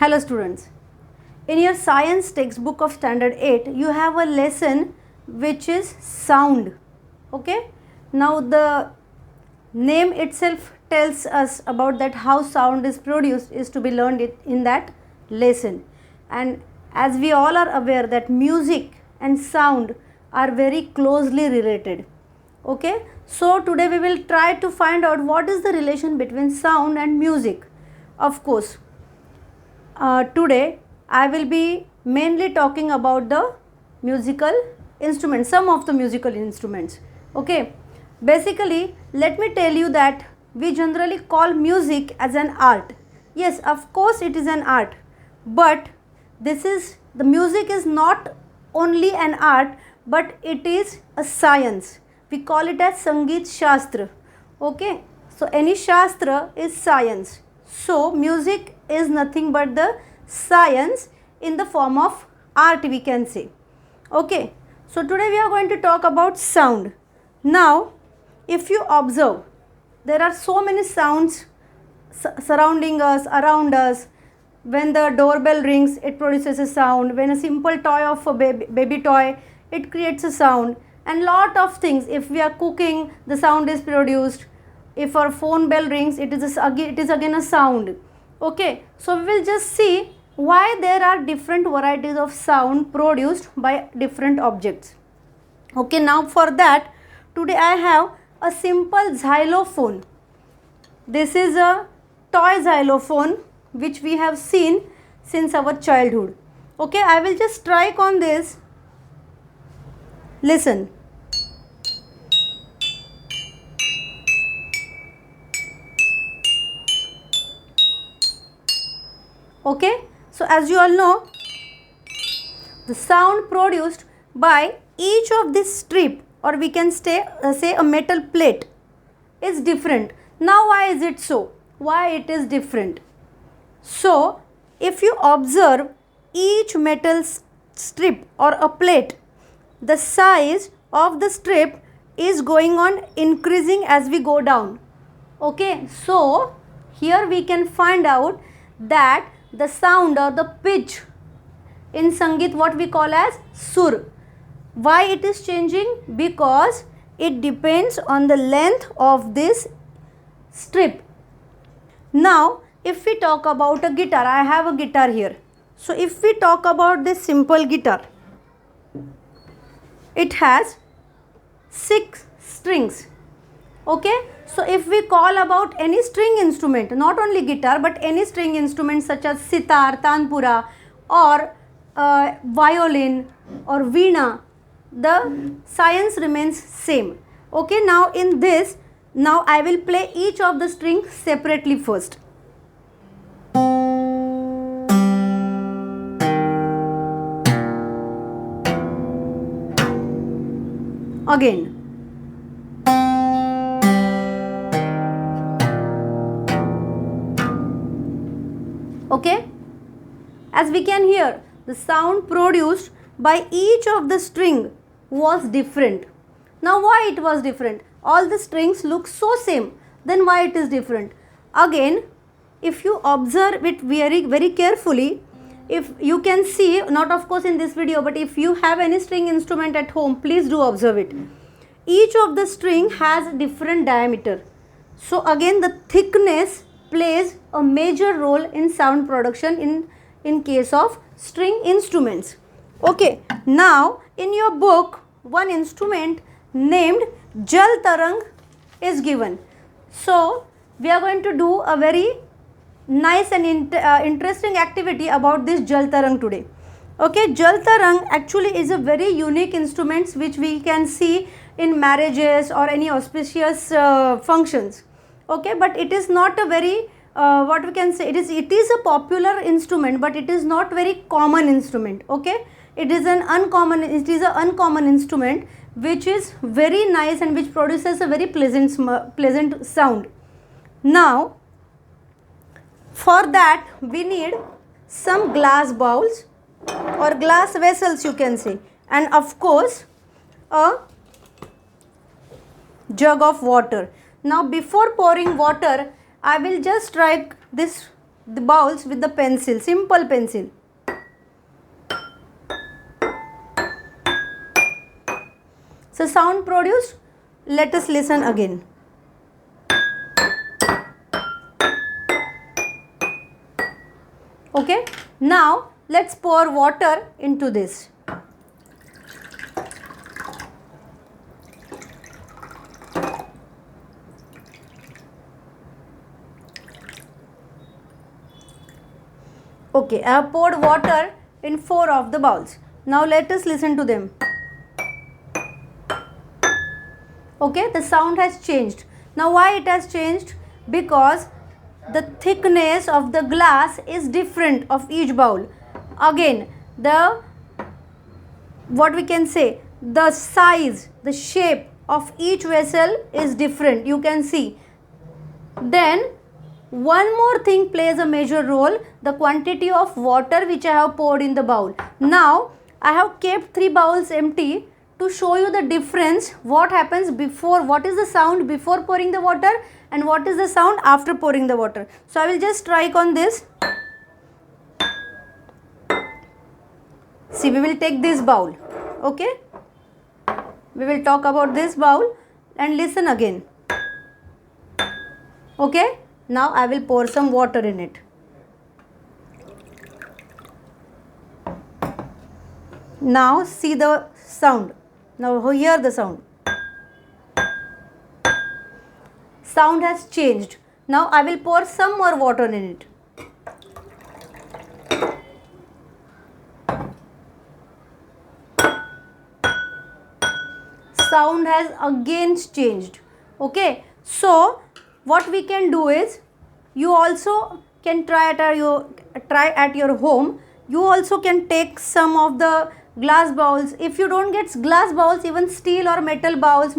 Hello students, in your science textbook of standard 8 you have a lesson which is sound. Okay, now the name itself tells us about that how sound is produced is to be learned in that lesson. And as we all are aware that music and sound are very closely related. Okay, so today we will try to find out what is the relation between sound and music. Of course, today I will be mainly talking about the musical instruments, some of the musical instruments. Okay, basically let me tell you that we generally call music as an art. Yes, of course it is an art, but the music is not only an art but it is a science. We call it as Sangeet Shastra. Okay, so any Shastra is science. So music is nothing but the science in the form of art, we can say. Okay, so today we are going to talk about sound. Now if you observe, there are so many sounds surrounding us, around us. When the doorbell rings, it produces a sound. When a simple toy of a baby toy, it creates a sound. And lot of things, if we are cooking, the sound is produced. If our phone bell rings, it is again a sound. Okay, so we will just see why there are different varieties of sound produced by different objects. Okay, now for that, today I have a simple xylophone. This is a toy xylophone which we have seen since our childhood. Okay, I will just strike on this. Listen. Okay, so as you all know, the sound produced by each of this strip, or we can say a metal plate, is different. Now why is it so? Why it is different? So if you observe each metal strip or a plate, the size of the strip is going on increasing as we go down. Okay, so here we can find out that the sound or the pitch in Sangeet, what we call as sur. Why it is changing? Because it depends on the length of this strip. Now if we talk about a guitar, I have a guitar here. So if we talk about this simple guitar, it has 6 strings. Okay, so if we call about any string instrument, not only guitar but any string instrument such as sitar, tanpura, or violin or veena, the science remains same. Okay, now in this, now I will play each of the strings separately first. Again. Okay, as we can hear, the sound produced by each of the string was different. Now why it was different? All the strings look so same, then why it is different? Again, if you observe it very carefully, if you can see, not of course in this video, but if you have any string instrument at home, please do observe it. Each of the string has different diameter. So again the thickness plays a major role in sound production in case of string instruments. Okay, now in your book one instrument named Jal Tarang is given. So we are going to do a very nice and interesting activity about this Jal Tarang today. Okay, Jal Tarang actually is a very unique instrument which we can see in marriages or any auspicious functions. Okay, but it is not a very what we can say, it is a popular instrument, but it is not very common instrument. Okay, it is an uncommon instrument which is very nice and which produces a very pleasant sound. Now for that we need some glass bowls or glass vessels, you can say, and of course a jug of water. Now before pouring water, I will just strike this the bowls with the pencil, simple pencil. So sound produced, let us listen again. Okay, now let's pour water into this. Okay, I have poured water in 4 of the bowls. Now let us listen to them. Okay, the sound has changed. Now why it has changed? Because the thickness of the glass is different of each bowl. Again, what we can say, the size, the shape of each vessel is different. You can see. Then one more thing plays a major role, the quantity of water which I have poured in the bowl. Now I have kept 3 bowls empty to show you the difference, what happens before, what is the sound before pouring the water and what is the sound after pouring the water. So I will just strike on this. See, we will take this bowl. Okay, we will talk about this bowl and listen again. Okay, now I will pour some water in it. Now see the sound. Now hear the sound. Sound has changed. Now I will pour some more water in it. Sound has again changed. Okay, so what we can do is, you also can try at your home. You also can take some of the glass bowls. If you don't get glass bowls, even steel or metal bowls,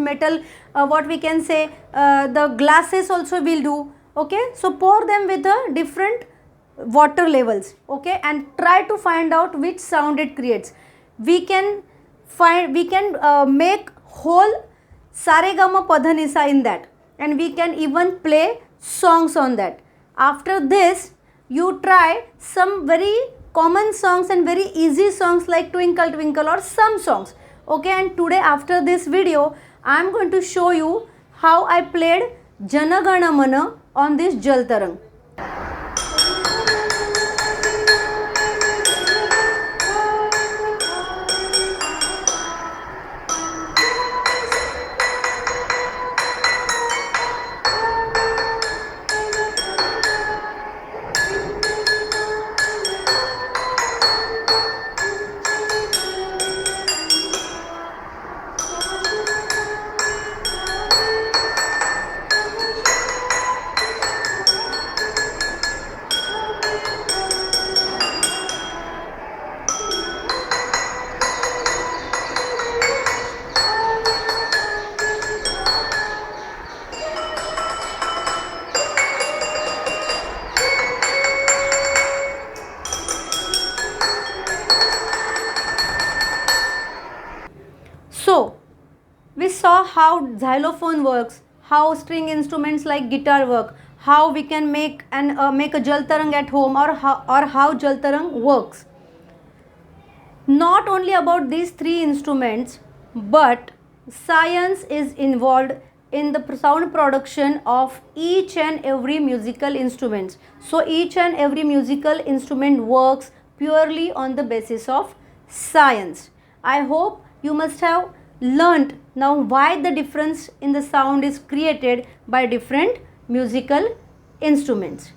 what we can say, the glasses also will do. Okay, so pour them with the different water levels. Okay, and try to find out which sound it creates. We can make whole Saregama Padhanisa in that, and we can even play songs on that. After this, you try some very common songs and very easy songs like Twinkle Twinkle or some songs. Okay, and today after this video, I am going to show you how I played Jana Gana Mana on this Jal Tarang. So, we saw how xylophone works, how string instruments like guitar work, how we can make a Jal Tarang at home, or how Jal Tarang works. Not only about these 3 instruments, but science is involved in the sound production of each and every musical instrument. So each and every musical instrument works purely on the basis of science. I hope you must have learnt now why the difference in the sound is created by different musical instruments.